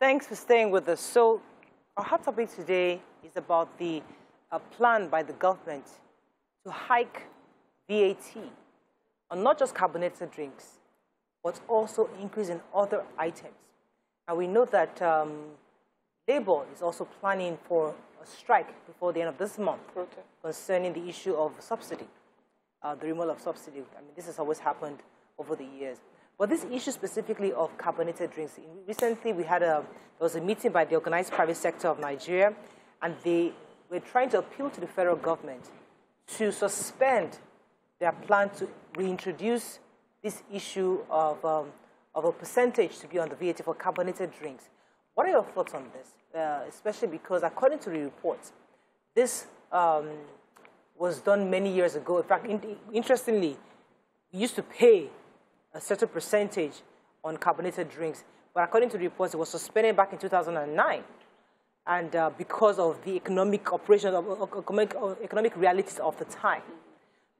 Thanks for staying with us. So our hot topic today is about the plan by the government to hike VAT on not just carbonated drinks, but also increase in other items. And we know that Labour is also planning for a strike before the end of this month concerning the issue of subsidy, the removal of subsidy. I mean, this has always happened over the years. But this issue specifically of carbonated drinks, recently we had there was a meeting by the organized private sector of Nigeria, and they were trying to appeal to the federal government to suspend their plan to reintroduce this issue of a percentage to be on the VAT for carbonated drinks. What are your thoughts on this? Especially because, according to the reports, this was done many years ago. In fact, interestingly, we used to pay a certain percentage on carbonated drinks, but according to the reports, it was suspended back in 2009, and because of the economic operations, economic realities of the time.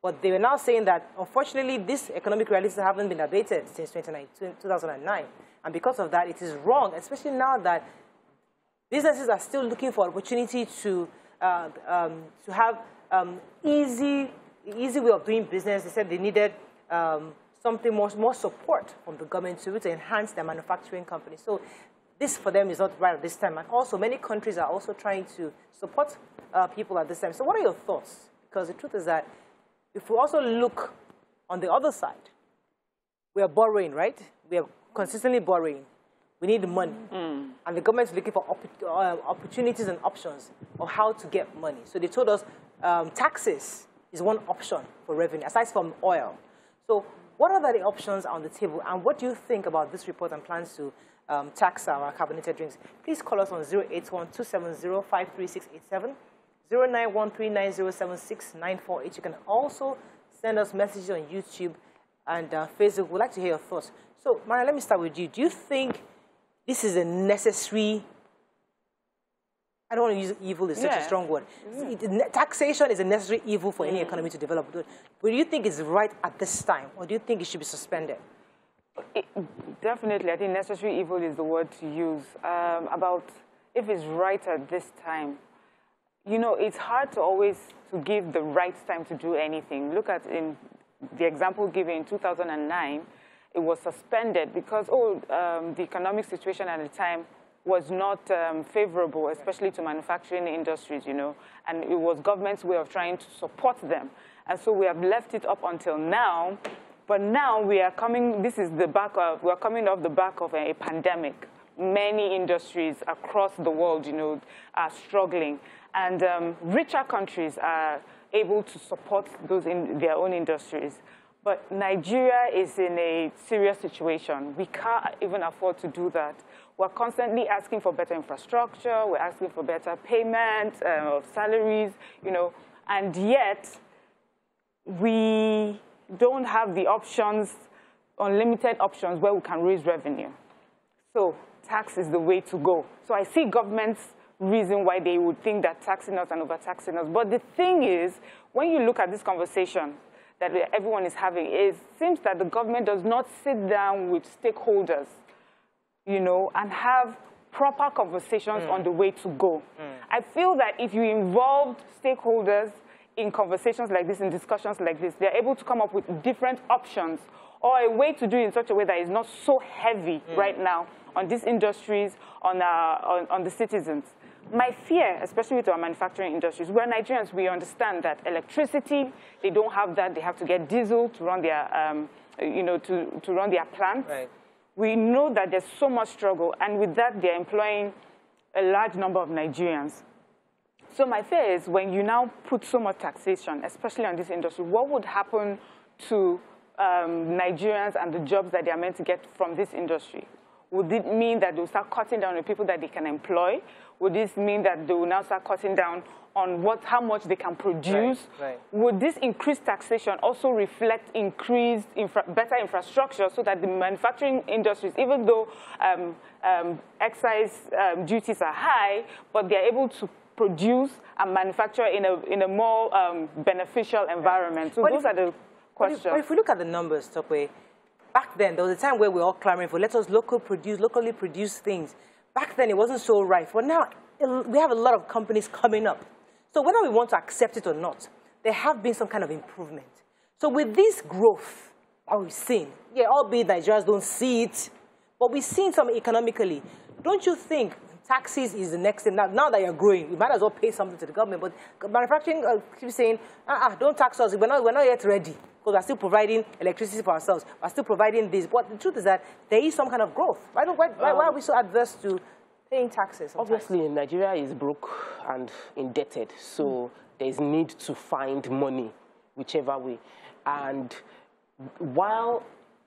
But they were now saying that, unfortunately, these economic realities haven't been abated since 2009, and because of that, it is wrong, especially now that businesses are still looking for opportunity to have easy way of doing business. They said they needed something more support from the government to enhance their manufacturing company. So this for them is not right at this time. And also many countries are also trying to support people at this time. So what are your thoughts? Because the truth is that if we also look on the other side, we are borrowing, right? We are consistently borrowing. We need the money. And the government is looking for opportunities and options of how to get money. So they told us taxes is one option for revenue, aside from oil. So what are the options on the table, and what do you think about this report and plans to tax our carbonated drinks? Please call us on 081-270-53687, 09139076-948. You can also send us messages on YouTube and Facebook. We'd like to hear your thoughts. So, Mara, let me start with you. Do you think this is a necessary, I don't want to use evil, it's such a strong word. Taxation is a necessary evil for any economy to develop. But do you think it's right at this time, or do you think it should be suspended? Definitely, I think necessary evil is the word to use. About if it's right at this time, you know, it's hard to always give the right time to do anything. Look at in the example given in 2009, it was suspended because the economic situation at the time was not favorable, especially to manufacturing industries, you know, and it was government's way of trying to support them. And so we have left it up until now, but now we are coming, we are coming off the back of a pandemic. Many industries across the world, you know, are struggling, and richer countries are able to support those in their own industries. But Nigeria is in a serious situation. We can't even afford to do that. We're constantly asking for better infrastructure. We're asking for better payment of salaries, you know, and yet we don't have the options, unlimited options, where we can raise revenue. So tax is the way to go. So I see government's reason why they would think that taxing us and overtaxing us. But the thing is, when you look at this conversation that everyone is having, it seems that the government does not sit down with stakeholders, you know, and have proper conversations on the way to go. I feel that if you involved stakeholders in conversations like this, in discussions like this, they're able to come up with different options or a way to do it in such a way that is not so heavy right now on these industries, on the citizens. My fear, especially with our manufacturing industries, we're Nigerians, we understand that electricity, they don't have that. They have to get diesel to run their, you know, to run their plants. Right. We know that there's so much struggle, and with that, they're employing a large number of Nigerians. So my fear is when you now put so much taxation, especially on this industry, what would happen to Nigerians and the jobs that they are meant to get from this industry? Would it mean that they'll start cutting down on people that they can employ? Would this mean that they will now start cutting down on how much they can produce? Right. Would this increased taxation also reflect increased, better infrastructure so that the manufacturing industries, even though excise duties are high, but they're able to produce and manufacture in a more beneficial environment? So those are the questions. But if we look at the numbers, Tokwe, back then, there was a time where we were all clamoring for let us locally produce things. back then it wasn't so rife, but now we have a lot of companies coming up. So whether we want to accept it or not, there have been some kind of improvement. So with this growth that we've seen, yeah, albeit Nigerians don't see it, but we've seen some economically. Don't you think taxes is the next thing? Now that you're growing, you might as well pay something to the government, but manufacturing keeps saying, don't tax us, we're not yet ready, because we're still providing electricity for ourselves, we're still providing this. But the truth is that there is some kind of growth. Why are we so adverse to paying taxes sometimes? Obviously, Nigeria is broke and indebted, so there's need to find money whichever way. And while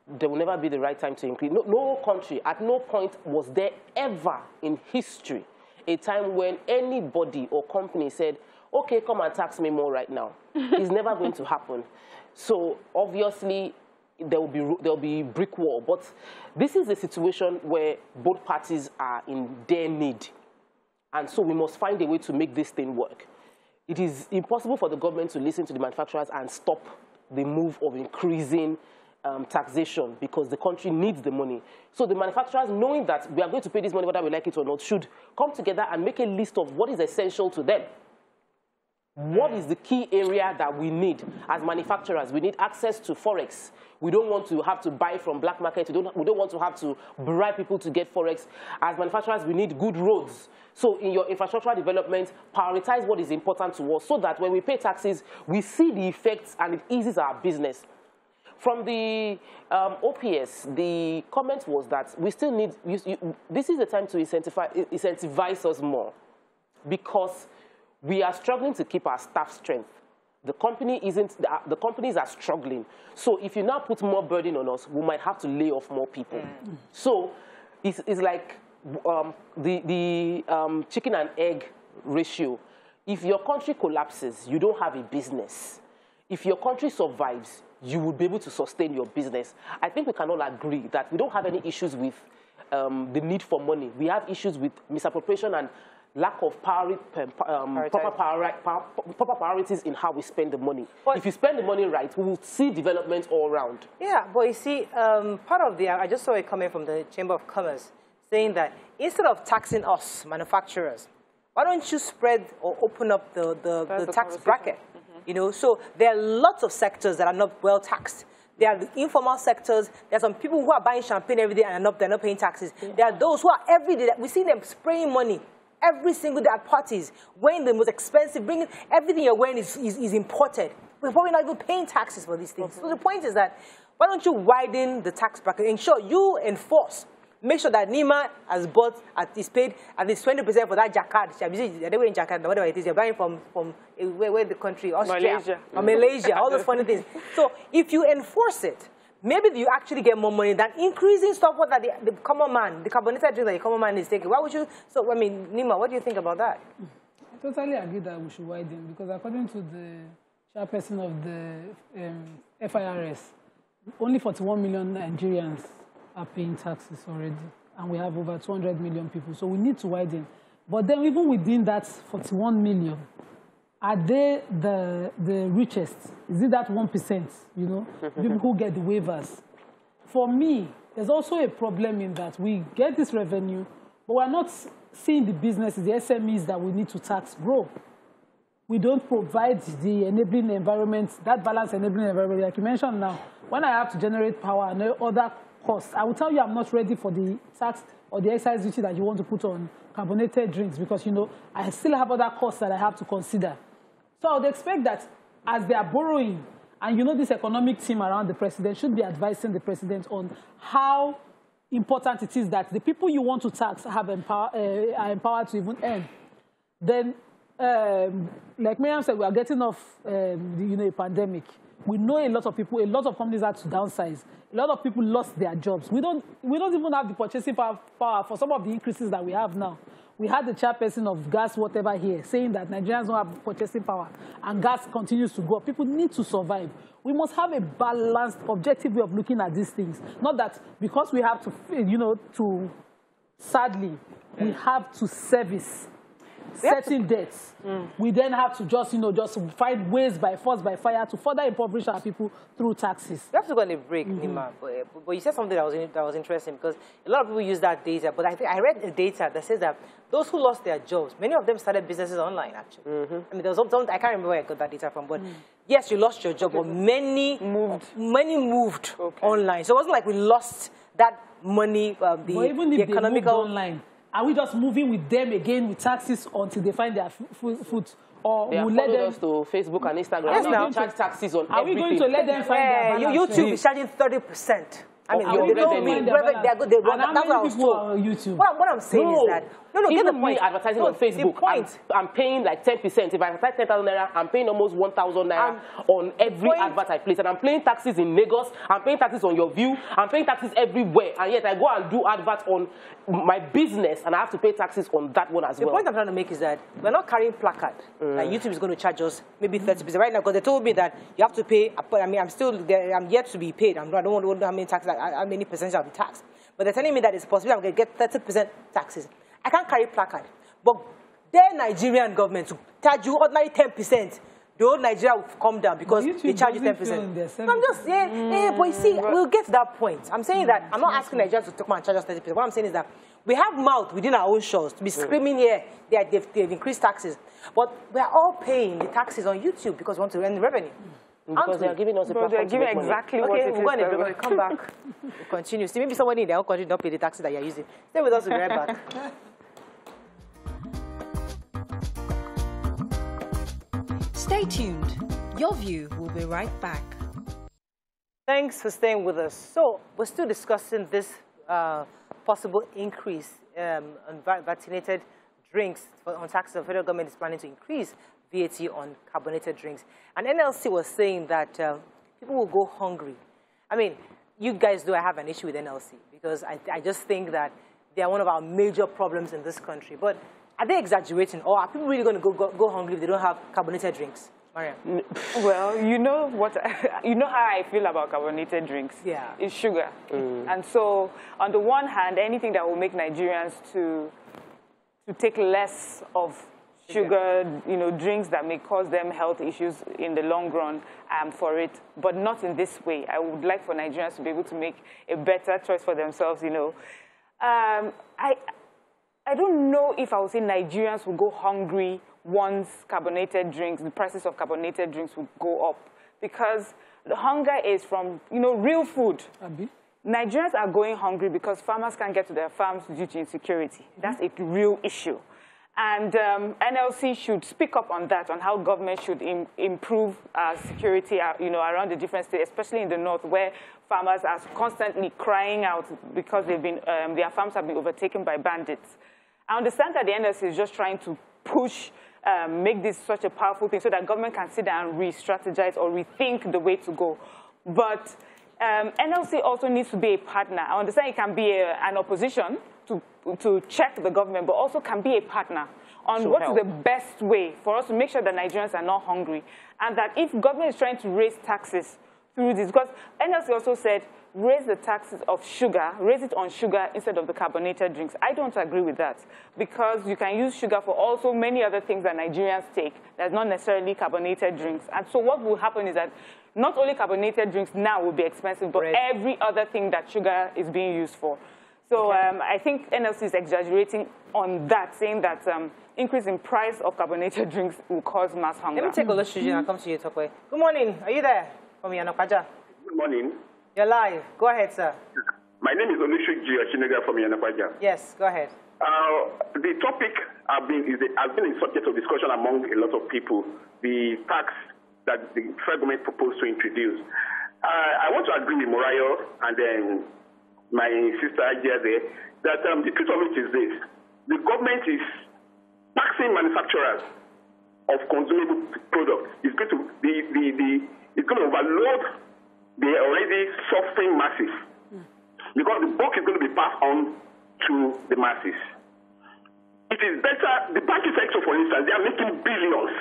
there will never be the right time to increase, no country, at no point was there ever in history a time when anybody or company said, okay, come and tax me more right now. It's never going to happen. So obviously, there will be brick wall. But this is a situation where both parties are in their need. And so we must find a way to make this thing work. It is impossible for the government to listen to the manufacturers and stop the move of increasing taxation, because the country needs the money. So the manufacturers, knowing that we are going to pay this money whether we like it or not, should come together and make a list of what is essential to them. What is the key area that we need as manufacturers? We need access to Forex. We don't want to have to buy from black market. We don't want to have to bribe people to get Forex. As manufacturers, we need good roads. So in your infrastructural development, prioritize what is important to us so that when we pay taxes, we see the effects and it eases our business. From the OPS, the comment was that we still need, this is the time to incentivize us more, because we are struggling to keep our staff strength. The companies are struggling. So if you now put more burden on us, we might have to lay off more people. So it's like the chicken and egg ratio. If your country collapses, you don't have a business. If your country survives, you will be able to sustain your business. I think we can all agree that we don't have any issues with the need for money. We have issues with misappropriation and lack of proper priorities in how we spend the money. But if you spend the money right, we will see development all around. Yeah, but you see, part of I just saw it coming from the Chamber of Commerce, saying that instead of taxing us, manufacturers, why don't you spread or open up the tax bracket? You know, so there are lots of sectors that are not well taxed. There are the informal sectors. There are some people who are buying champagne every day and they're not paying taxes. Yeah. There are those who are every day, we see them spraying money every single day at parties, wearing the most expensive, bringing everything you're wearing is imported. We're probably not even paying taxes for these things. So the point is that, why don't you widen the tax bracket? Ensure you enforce. Make sure that Nima has bought, is paid at least 20% for that jacquard. They're wearing jacquard, whatever it is. You're buying from where the country, Austria, Malaysia. Or Malaysia, all those funny things. So if you enforce it, maybe you actually get more money than increasing stuff that the common man, the carbonated drink that the common man is taking. Why would you? So, I mean, Nima, what do you think about that? I totally agree that we should widen, because according to the chairperson of the FIRS, only 41 million Nigerians are paying taxes already, and we have over 200 million people. So we need to widen. But then even within that 41 million, are they the richest? Is it that 1%, you know, people who get the waivers? For me, there's also a problem in that we get this revenue, but we're not seeing the businesses, the SMEs that we need to tax grow. We don't provide the enabling environment, that balanced enabling environment, like you mentioned now. When I have to generate power and other costs, I will tell you I'm not ready for the tax or the excise duty that you want to put on carbonated drinks, because, you know, I still have other costs that I have to consider. So I would expect that as they are borrowing, and you know this economic team around the president should be advising the president on how important it is that the people you want to tax are empowered to even earn. Then, like Miriam said, we are getting off a pandemic. We know a lot of people, a lot of companies had to downsize. A lot of people lost their jobs. We don't even have the purchasing power for some of the increases that we have now. We had the chairperson of gas, whatever, here, saying that Nigerians don't have purchasing power, and gas continues to go up. People need to survive. We must have a balanced, objective way of looking at these things. Not that because we have to, sadly, we have to service certain debts. We then have to just, just find ways by force, by fire to further impoverish our people through taxes. We have to go on a break, Nima. But you said something that was interesting because a lot of people use that data. But I read the data that says that those who lost their jobs, many of them started businesses online, actually. I mean, there was some, I can't remember where I got that data from, but yes, you lost your job, but many moved online. So it wasn't like we lost that money, but even if economical... they moved online, are we just moving with them again with taxes until they find their foot? Or they we'll let them us to Facebook and Instagram. Yes, now. Charge taxes on Are everything. we going to let them find their balance? YouTube is charging 30%. I mean, they told me they're good. They run. That's what I was told. On YouTube? What I'm saying is that even get the point. Me advertising on Facebook, I'm paying like 10%. If I advertise 10,000 naira, I'm paying almost 1,000 naira on every advert I place, and I'm paying taxes in Lagos. I'm paying taxes on Your View. I'm paying taxes everywhere, and yet I go and do adverts on my business, and I have to pay taxes on that one as well. The point I'm trying to make is that we're not carrying placard. Like YouTube is going to charge us maybe 30% right now because they told me that you have to pay. I mean, I'm yet to be paid. I don't know how many taxes, how many percentage I'll be taxed. But they're telling me that it's possible I'm going to get 30% taxes. I can't carry placard. But their Nigerian government to charge you ordinary 10%. The whole Nigeria will come down because they charge you 10%. I'm just saying, but you see, we'll get to that point. I'm saying that I'm not asking Nigerians to come and charge us 30%. What I'm saying is that we have mouth within our own shores to be screaming here that they've increased taxes. But we're all paying the taxes on YouTube because we want to earn the revenue. Because they are giving us a platform. They're giving exactly what it is. We'll go on a break. When we come back, we'll continue. See, maybe somebody in their own country don't pay the taxes that you're using. Stay with us, we'll be right back. Stay tuned. Your View will be right back. Thanks for staying with us. So we're still discussing this possible increase on vaccinated drinks on taxes. The federal government is planning to increase VAT on carbonated drinks. And NLC was saying that people will go hungry. I mean, you guys do have an issue with NLC because I just think that they are one of our major problems in this country. But are they exaggerating, or are people really going to go hungry if they don't have carbonated drinks? Mariam? Well, you know how I feel about carbonated drinks. Yeah. It's sugar. And so, on the one hand, anything that will make Nigerians to take less of sugar, drinks that may cause them health issues in the long run, for it, but not in this way. I would like for Nigerians to be able to make a better choice for themselves, I don't know if I would say Nigerians will go hungry once carbonated drinks, the prices of carbonated drinks will go up, because the hunger is from, real food. Nigerians are going hungry because farmers can't get to their farms due to insecurity. That's a real issue. And NLC should speak up on that, on how government should improve security, around the different states, especially in the north, where farmers are constantly crying out because their farms have been overtaken by bandits. I understand that the NLC is just trying to push, make this such a powerful thing so that government can sit down and re-strategize or rethink the way to go. But NLC also needs to be a partner. I understand it can be an opposition to check the government, but also can be a partner on what is the best way for us to make sure that Nigerians are not hungry. And that if government is trying to raise taxes through this, because NLC also said, raise the taxes of sugar, raise it on sugar instead of the carbonated drinks. I don't agree with that, because you can use sugar for also many other things that Nigerians take that's not necessarily carbonated drinks. And so what will happen is that not only carbonated drinks now will be expensive, but every other thing that sugar is being used for. So I think NLC is exaggerating on that, saying that increase in price of carbonated drinks will cause mass hunger. Let me take a look, Shujin, and come to you, Tokwe. Good morning. Are you there? From Yanakwaja. Good morning. You're live. Go ahead, sir. My name is Olushiji Oshinega from Yanakwaja. Yes, go ahead. The topic has been a subject of discussion among a lot of people, the tax that the federal government proposed to introduce. I want to agree with Morayo and then my sister here there, that the truth of it is this. The government is taxing manufacturers of consumable products. It's going to it's going to overload the already suffering masses, because the bulk is going to be passed on to the masses. It is better, the banking sector, for instance, they are making billions.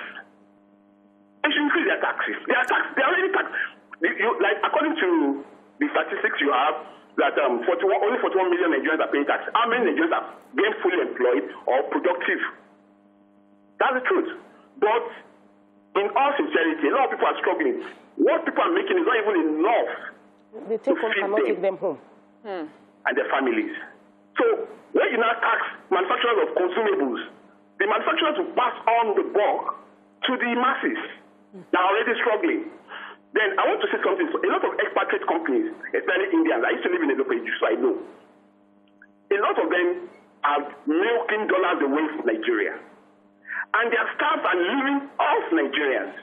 They should increase their taxes. They are already taxed. Like, according to the statistics you have, that only 41 million Nigerians are paying tax. How many Nigerians are gainfully employed or productive? all sincerity, a lot of people are struggling. What people are making is not even enough. They take home, cannot take them home. And their families. So when you now tax manufacturers of consumables, the manufacturers will pass on the bulk to the masses that are already struggling. Then I want to say something. So a lot of expatriate companies, especially Indians, I used to live in Edo, so I know. A lot of them are milking dollars away from Nigeria. And their staff are living off Nigerians.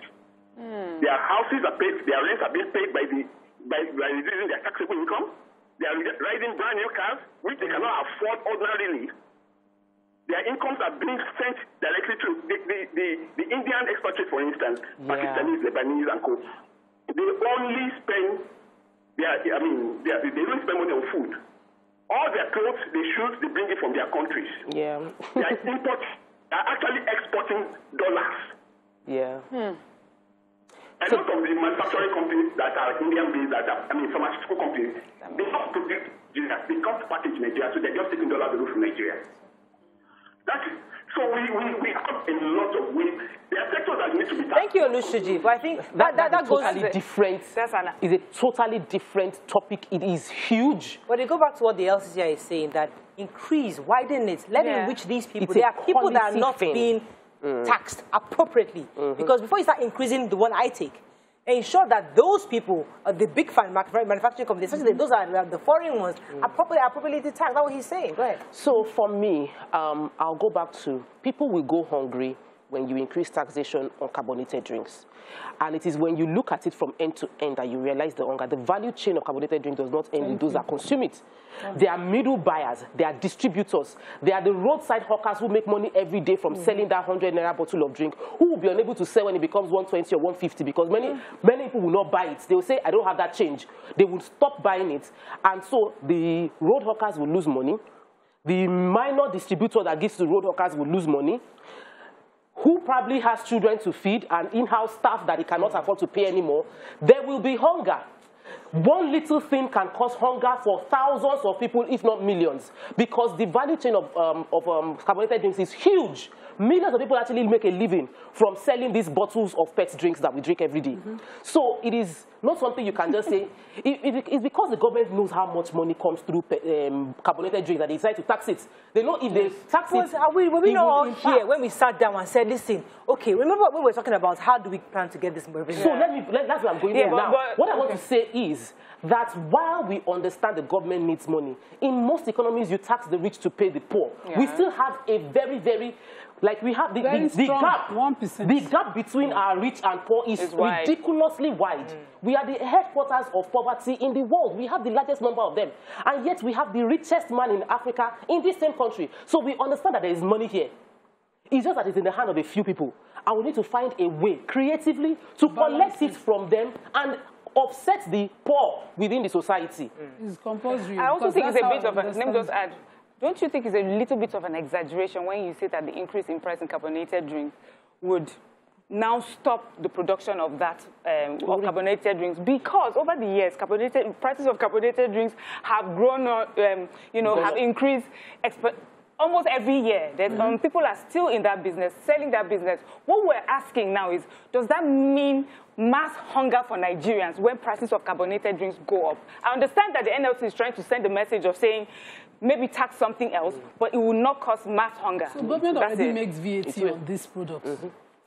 Their houses are paid, their rents are being paid by reducing their taxable income. They are riding brand new cars, which they cannot afford ordinarily. Their incomes are being sent directly to the Indian expatriates, for instance, Pakistanis, Lebanese, and co. They only spend they don't spend money on food. All their clothes, their shoes, they bring it from their countries. Yeah. They are actually exporting dollars. Yeah. A lot of the manufacturing companies that are Indian-based, pharmaceutical companies, they don't produce Nigeria. They can't package Nigeria, so they're just taking dollars away from Nigeria. So we have a lot of ways. There are sectors that need to be taxed. Thank you, Olushiji. But I think that goes totally different. Is a totally different topic. It is huge. But they go back to what the LCCI is saying, that increase, widen it, let it reach these people. There are people that are not being taxed appropriately. Because before you start increasing the one I take, ensure that those people, the big manufacturing companies, especially those are the foreign ones, are appropriately taxed. That's what he's saying. Go ahead. So for me, I'll go back to people will go hungry when you increase taxation on carbonated drinks. And it is when you look at it from end to end that you realize the hunger. The value chain of carbonated drink does not end with those that consume it. They are middle buyers, they are distributors, they are the roadside hawkers who make money every day from selling that 100 naira bottle of drink, who will be unable to sell when it becomes 120 or 150 because many people will not buy it. They will say, I don't have that change. They will stop buying it. And so the road hawkers will lose money. The minor distributor that gives to road hawkers will lose money. Who probably has children to feed and in-house staff that he cannot afford to pay anymore, there will be hunger. One little thing can cause hunger for thousands of people, if not millions, because the value chain of carbonated drinks is huge. Millions of people actually make a living from selling these bottles of pet drinks that we drink every day. So it is not something you can just say. It's because the government knows how much money comes through carbonated drinks that they decide to tax it. They know if they tax it. We know all here when we sat down and said, listen, okay, remember when we were talking about how do we plan to get this revenue? So that's what I'm going to now. What I want to say is that while we understand the government needs money, in most economies you tax the rich to pay the poor. We still have a very, very, like we have the gap. 1%. The gap between our rich and poor is ridiculously wide. We are the headquarters of poverty in the world. We have the largest number of them. And yet we have the richest man in Africa in this same country. So we understand that there is money here. It's just that it's in the hand of a few people. And we need to find a way creatively to collect it from them and offset the poor within the society. It's compulsory. I also think it's a bit of a, let me just add, don't you think it's a little bit of an exaggeration when you say that the increase in price in carbonated drinks would now stop the production of that of carbonated drinks? Because over the years, prices of carbonated drinks have grown, have increased almost every year. People are still in that business, selling that business. What we're asking now is, does that mean mass hunger for Nigerians when prices of carbonated drinks go up? I understand that the NLC is trying to send a message of saying, maybe tax something else, but it will not cause mass hunger. So government already makes VAT on these products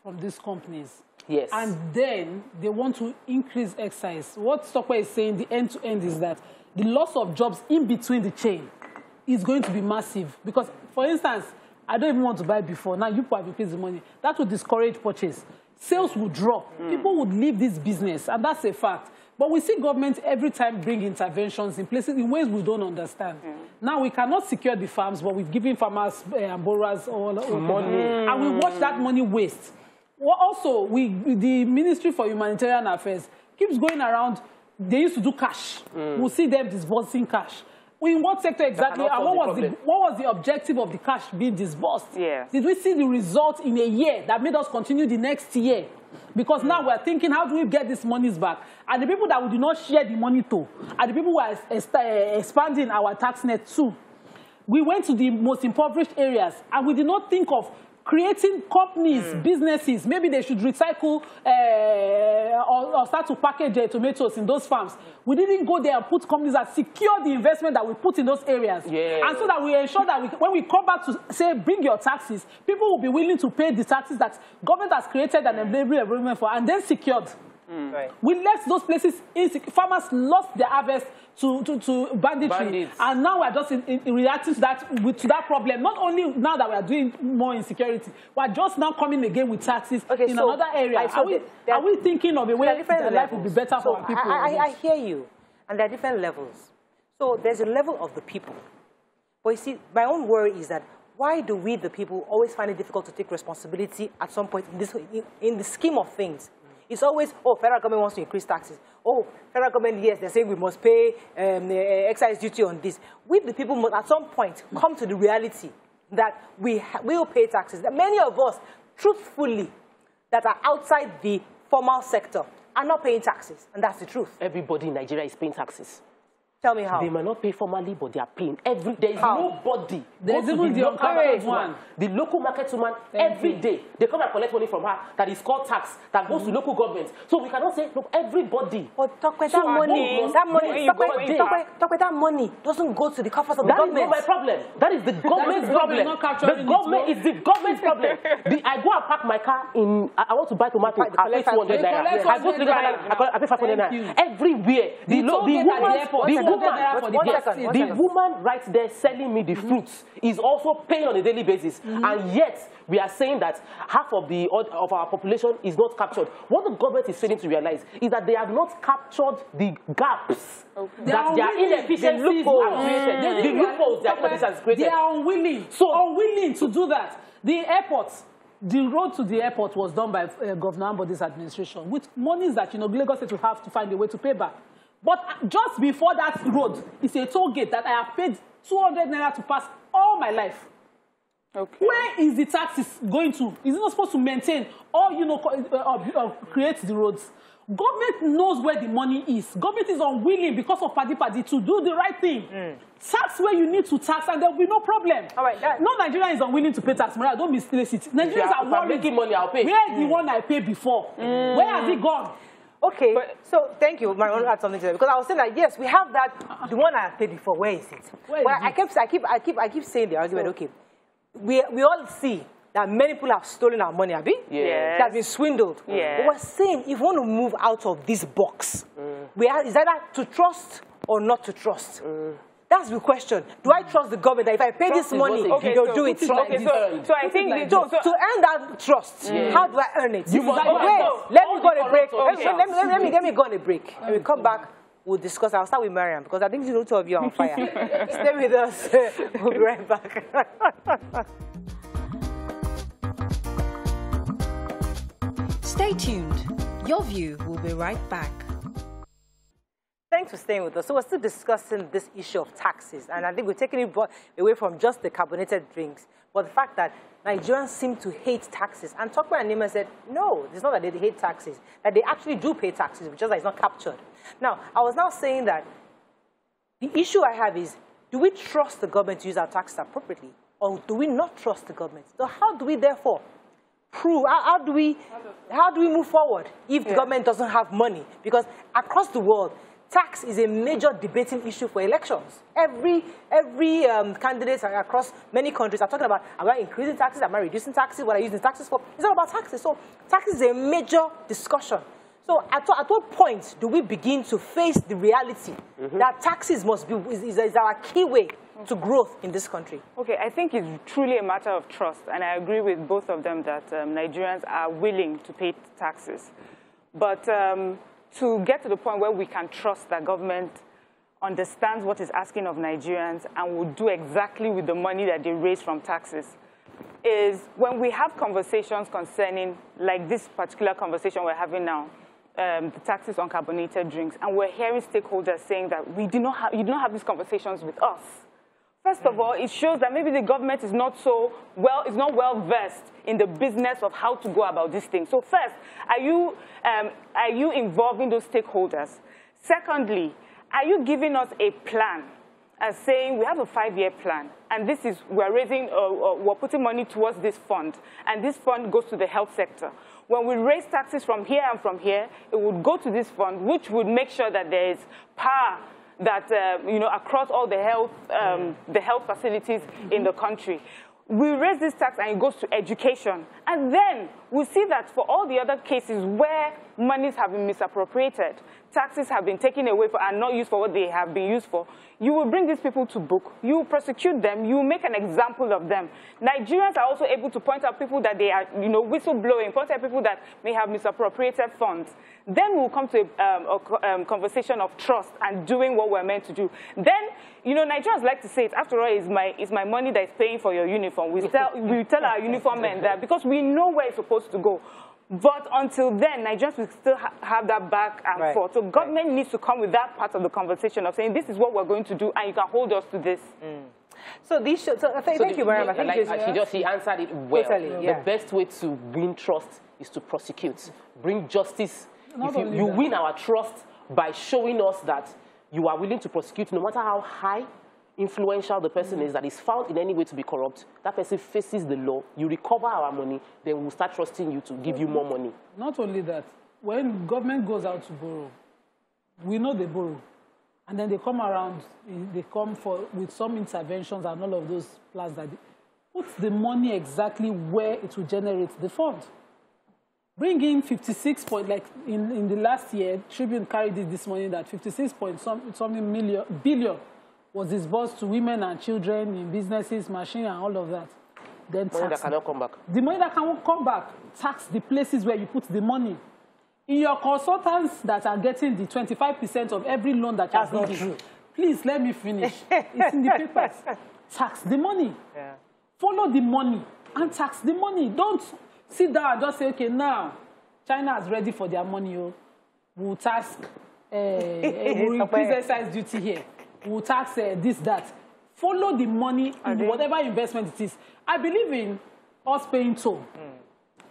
from these companies. Yes. And then they want to increase excise. What Stockwell is saying, the end-to-end, is that the loss of jobs in between the chain is going to be massive. Because, for instance, I don't even want to buy before. Now you have increased the money. That would discourage purchase. Sales would drop. People would leave this business, and that's a fact. But we see government every time bring interventions in places in ways we don't understand. Now we cannot secure the farms, but we've given farmers and borrowers all money, and we watch that money waste. Well, also, the Ministry for Humanitarian Affairs keeps going around. They used to do cash. We'll see them disbursing cash. In what sector exactly? And what was the objective of the cash being disbursed? Did we see the result in a year that made us continue the next year? Because now we're thinking, how do we get these monies back? And the people that we do not share the money to are the people who are expanding our tax net too. We went to the most impoverished areas, and we did not think of creating companies, businesses. Maybe they should recycle or start to package tomatoes in those farms. We didn't go there and put companies that secure the investment that we put in those areas. Yeah. And so that we ensure that when we come back to say, bring your taxes, people will be willing to pay the taxes that government has created an environment for and then secured. Right. We left those places insecure. Farmers lost their harvest to banditry. And now we're just reacting to that problem. Not only now that we are doing more insecurity, we're just now coming again with taxes in another area. Are we thinking of a way that life will be better for our people? I hear you. And there are different levels. So there's a level of the people. But you see, my own worry is that why do we, the people, always find it difficult to take responsibility at some point in the scheme of things? It's always, oh, federal government wants to increase taxes. Oh, federal government, yes, they're saying we must pay excise duty on this. We, the people, must at some point come to the reality that we will pay taxes. That many of us, truthfully, that are outside the formal sector are not paying taxes, and that's the truth. Everybody in Nigeria is paying taxes. Tell me how. They might not pay formally, but they are paying. There is nobody. There's even the On Carbonated one. The local market woman, every day, they come and collect money from her that is called tax, that goes to local government. So we cannot say, look, everybody. But talk about that money doesn't go to the coffers of the government. That is not my problem. That is the government's problem. The government is the government's problem. I go and park my car in, I want to buy tomato, I pay 200 naira. I go to the I pay 500 naira. Everywhere. The woman right there selling me the fruits is also paying on a daily basis, and yet we are saying that half of our population is not captured. What the government is failing to realize is that they have not captured the gaps that their inefficiencies have created. The loopholes their policies has created. They are unwilling. Unwilling to do that. The airports. The road to the airport was done by Governor Ambodi's administration with monies that Lagos State will have to find a way to pay back. But just before that road is a toll gate that I have paid 200 naira to pass all my life. Okay. Where is the taxes going to? Is it not supposed to maintain or create the roads? Government knows where the money is. Government is unwilling because of paddy to do the right thing. Tax where you need to tax and there will be no problem. All right, no Nigerian is unwilling to pay tax. Maria, don't misplace it. Nigerians are worried. Making money, I'll pay. Where the one I paid before? Where has it gone? Okay, so thank you. I want to add something to that because I was saying that yes, we have that. The one I paid before, where is it? I keep saying the argument. Okay, we all see that many people have stolen our money, Abi. Yeah, that has been swindled. Yeah, but we're saying if we want to move out of this box, is either to trust or not to trust. That's the question. Do I trust the government that if I pay this money, they'll do it? So I think to earn that trust, how do I earn it? Let me go on a break. Let me go on a break. When we come back, we'll discuss. I'll start with Mariam because I think the two of you are on fire. Stay with us. We'll be right back. Stay tuned. Your View will be right back. Thanks for staying with us. So we're still discussing this issue of taxes, and I think we're taking it away from just the carbonated drinks, but the fact that Nigerians seem to hate taxes. And Tokwe and Nima said, no, it's not that they hate taxes, that they actually do pay taxes, just that it's not captured. Now, I was now saying that the issue I have is, do we trust the government to use our taxes appropriately, or do we not trust the government? So how do we therefore prove, how do we move forward if the government doesn't have money? Because across the world, tax is a major debating issue for elections. Every candidates across many countries are talking about, am I increasing taxes, am I reducing taxes, what are you using taxes for? It's all about taxes. So taxes is a major discussion. So at what point do we begin to face the reality that taxes must be is our key way to growth in this country? Okay, I think it's truly a matter of trust, and I agree with both of them that Nigerians are willing to pay taxes. But to get to the point where we can trust that government understands what it's asking of Nigerians and will do exactly with the money that they raise from taxes is when we have conversations concerning, like this particular conversation we're having now, the taxes on carbonated drinks, and we're hearing stakeholders saying that you do not have these conversations with us. First of all, it shows that maybe the government is not well versed in the business of how to go about these things. So first, are you involving those stakeholders? Secondly, are you giving us a plan as saying we have a 5-year plan, and this is, we're putting money towards this fund, and this fund goes to the health sector. When we raise taxes from here and from here, it would go to this fund, which would make sure that there is power that, across all the health facilities in the country. We raise this tax and it goes to education. And then we see that for all the other cases where monies have been misappropriated, taxes have been taken away and not used for what they have been used for, you will bring these people to book, you will prosecute them, you will make an example of them. Nigerians are also able to point out people that they are, whistleblowing, point out people that may have misappropriated funds. Then we'll come to a conversation of trust and doing what we're meant to do. Then, Nigerians like to say it, after all, it's my money that is paying for your uniform. We tell our uniform men that because we know where it's supposed to go. But until then, Nigerians will still have that back and forth. So government needs to come with that part of the conversation of saying, this is what we're going to do, and you can hold us to this. So thank you very much. He answered it well. Totally, The best way to win trust is to prosecute. Bring justice. If you win our trust by showing us that you are willing to prosecute, no matter how high influential the person is, that is found in any way to be corrupt, that person faces the law, you recover our money, then we'll start trusting you to give you more money. Not only that, when government goes out to borrow, we know they borrow. And then they come around, they come with some interventions and all of those plans that put the money exactly where it will generate the fund. Bring in 56 point, like in the last year, Tribune carried it this morning that 56 point something billion was disbursed to women and children in businesses, machine, and all of that. Then money that cannot come back. The money that cannot come back, tax the places where you put the money. In your consultants that are getting the 25% of every loan that you're taking, please let me finish. It's in the papers. Tax the money. Yeah. Follow the money and tax the money. Don't sit down and just say, okay, now China is ready for their money. We'll tax, we'll increase excise duty here. We'll tax this, that. Follow the money in whatever investment it is. I believe in us paying toll.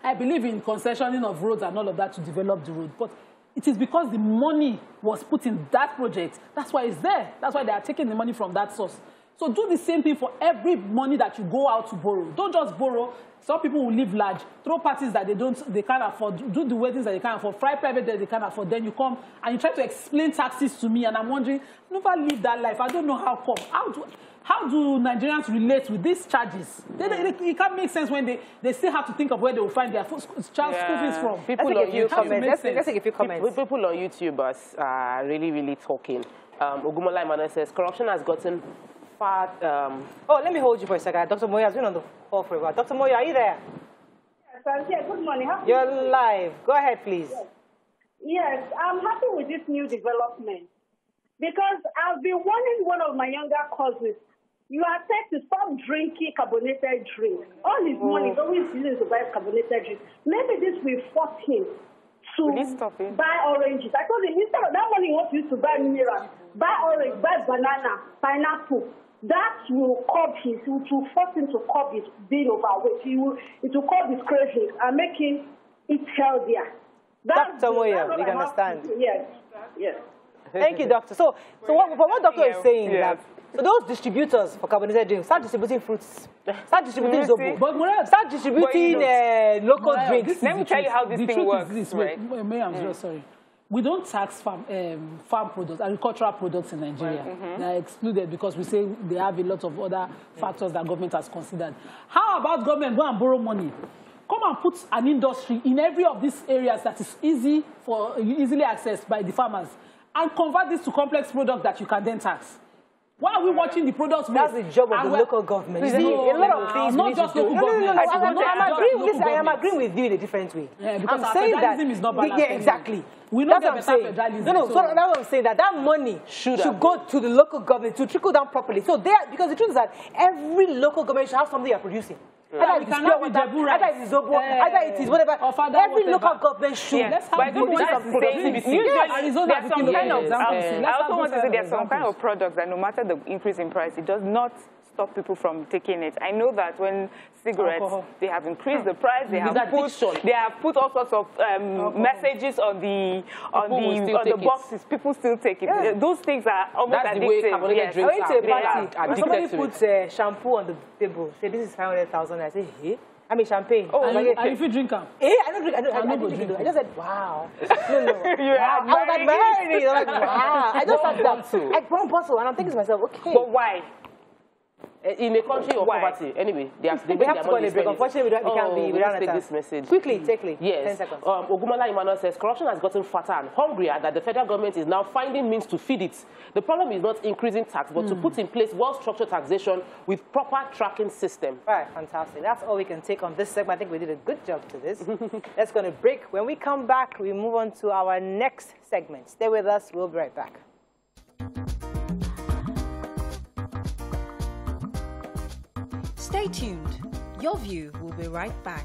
I believe in concessioning of roads and all of that to develop the road. But it is because the money was put in that project. That's why it's there. That's why they are taking the money from that source. So do the same thing for every money that you go out to borrow. Don't just borrow. Some people will live large, throw parties that they can't afford, do the weddings that they can't afford, fly private that they can't afford. Then you come and you try to explain taxes to me, and I'm wondering, I never live that life. I don't know how come. How do Nigerians relate with these charges? It can't make sense when they still have to think of where they will find their child school fees from. People on YouTube, let's take a few comments. People on YouTube are really, really talking. Ogumola Emmanuel says, corruption has gotten far... Oh, let me hold you for a second. Dr. Moyo has been on the call for a while. Dr. Moyo, are you there? Yes, I'm here. Good morning. You're live. Go ahead, please. Yes, I'm happy with this new development because I've been warning one of my younger cousins. You are said to stop drinking carbonated drinks. All his money is always using to buy carbonated drinks. Maybe this will force him to buy oranges. I told him, instead of that money he wants to use to buy minerals, buy orange, buy banana, pineapple. That will curb it will force him to curb his being overweight. It will curb his cravings and make him eat healthier. Dr. Moyo, we understand. Yes, yes. Thank you, doctor. So what doctor is saying, that so those distributors for carbonated drinks start distributing fruits, start distributing zobo, start distributing local drinks. Let me tell you how this thing works. I'm sorry. We don't tax farm products, agricultural products in Nigeria. They are excluded because we say they have a lot of other factors that government has considered. How about government go and borrow money? Come and put an industry in every of these areas that is easily accessed by the farmers, and convert this to complex products that you can then tax. Why are we watching the products? That's the job of the local government. See, a lot of things not just local government. I am agreeing with you in a different way. Yeah, because I'm saying that is not balanced. Yeah, exactly. We know that's what I'm saying. That's what I'm saying. That money should go to the local government to trickle down properly. So because the truth is that every local government should have something they are producing. Either it is pure water, either it is zobo, either it is whatever. Every local government should. But I also want to say there's some kind of products that no matter the increase in price, it does not stop people from taking it. I know that when cigarettes, they have increased the price, they have put all sorts of messages on the boxes. People still take it. Yeah. Those things are almost That's addictive. The way carbonated drinks I went to a party. When somebody puts shampoo on the table, say this is 500,000. I say, hey. I mean champagne. Oh, and if you drink them? I don't drink. I just said, wow. No. Wow. I was like, very. Like, wow. I just had that too. Like one bottle, and I'm thinking to myself, okay. But why? In a country of poverty, anyway, they have to go on a break. Unfortunately, we can't be without take this message. Quickly. Yes. 10 seconds. Ogumola Emmanuel says, corruption has gotten fatter and hungrier that the federal government is now finding means to feed it. The problem is not increasing tax, but to put in place well-structured taxation with proper tracking system. All right, fantastic. That's all we can take on this segment. I think we did a good job to this. Let's go on a break. When we come back, we move on to our next segment. Stay with us. We'll be right back. Stay tuned. Your View will be right back.